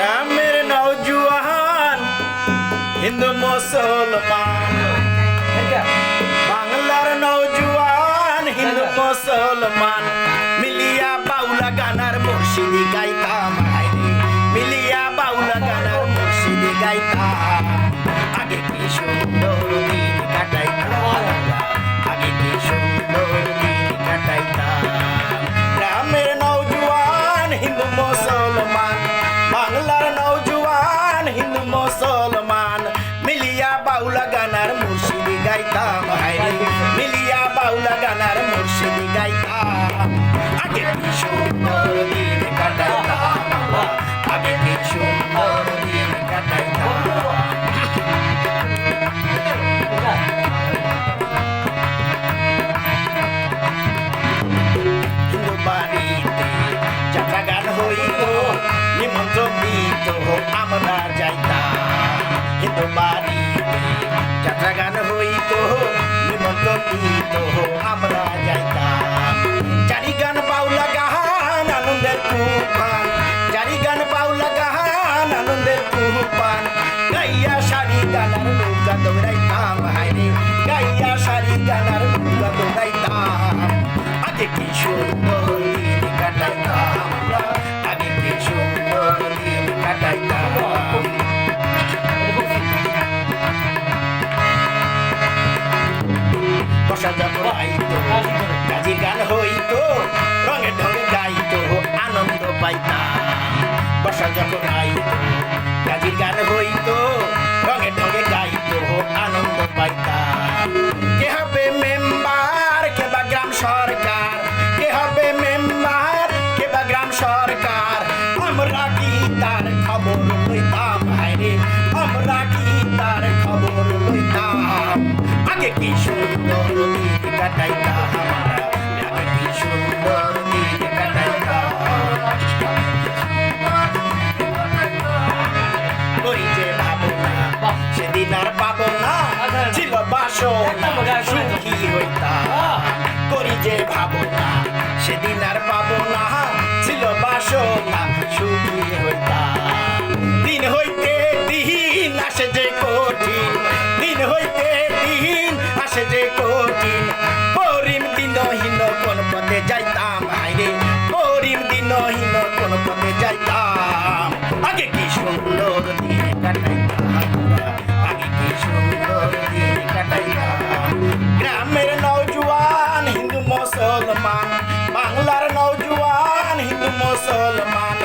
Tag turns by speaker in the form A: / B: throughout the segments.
A: গ্রামের নওজোয়ান হিন্দু মুসলমান, বাংলার নওজোয়ান হিন্দু মুসলমান মিলিয়া বাউলা গানার মুর্শিদি গাইতাম, মিলিয়া বাউলা গানার মুর্শিদি গাইতাম। আগে কি সুন্দর দিন কাটাইতাম, আগে কি সুন্দর দিন কাটাইতাম। গ্রামের নওজোয়ান হিন্দু মুসলমান, বাংলার নওজোয়ান হিন্দু মুসলমান মিলিয়া বাউলা গানার মুর্শিদি গাইতাম, মিলিয়া বাউলা গানার মুর্শিদি গাইতাম। আগে কি সুন্দর দিন কাটাইতাম, আগে কি সুন্দর দিন কাটাইতাম। হিন্দু বাড়িতে যাত্রা গান হইত, নিমন্ত্রণ দিত আমরা যাইতাম। হিন্দু বাড়িতে যাত্রা গান হইত, নিমন্ত্রণ দিত আমরা যাইতাম। জারি গান বাউলা গান আনন্দের তুফান, জারি গান বাউলা গান আনন্দের তুফান গাইয়া সারি গানার নৌকা দৌড়াইতাম, হায়রে গাইয়া সারি গানার নৌকা দৌড়াইতাম। আগে কি সুন্দর দিন কাটাইতাম, আগে কি সুন্দর দিন কাটাইতাম। বর্ষা যখন আইতো গাজির গান হইতো, রঙে ঢঙে গাইতো আনন্দ পাইতাম। বর্ষা যখন আইতো গাজির গান হইতো, রঙে ঢঙে গাইতো আনন্দ পাইতাম। কে হবে মেম্বার কে বা গ্রাম সরকার, কে হবে মেম্বার কে বা গ্রাম সরকার আমরা কি তার খবর লইতাম, হায়রে আমরা কি তার খবর লইতাম। আগে কি সুন্দর দিন কাটাইতাম আমরা, আগে কি সুন্দর দিন কাটাইতাম। করি যে ভাবনা সেদিন আর পাবো না, ছিল বাসনা সুখী হইতাম। করি যে ভাবনা সেদিন আর পাবো না, ছিল বাসনা সুখী হইতাম। দিন হইতে দিন আসে যে কঠিন, দিন হইতে দিন আসে যে কঠিন করিম দিনহীন কোন পথে যাইতাম, হায়রে করিম দিনহীন কোন পথে যাইতাম। আগে কি সুন্দর দিন কাটাইতাম, আগে কি সুন্দর দিন কাটাইতাম। গ্রামের নওজোয়ান হিন্দু মুসলমান, বাংলার নওজোয়ান হিন্দু মুসলমান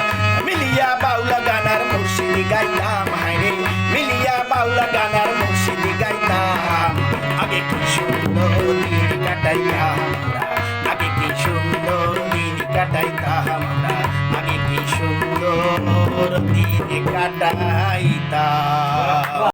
A: মিলিয়া বাউলা গানার মুর্শিদি গাইতাম, হায়রে মিলিয়া বাউলা গানার মুর্শিদি গাইতাম। আগে কি সুন্দর দিন কাটাইতাম, আগে কি সুন্দর দিন কাটাইতাম, আগে কি সুন্দর দিন কাটাইতাম।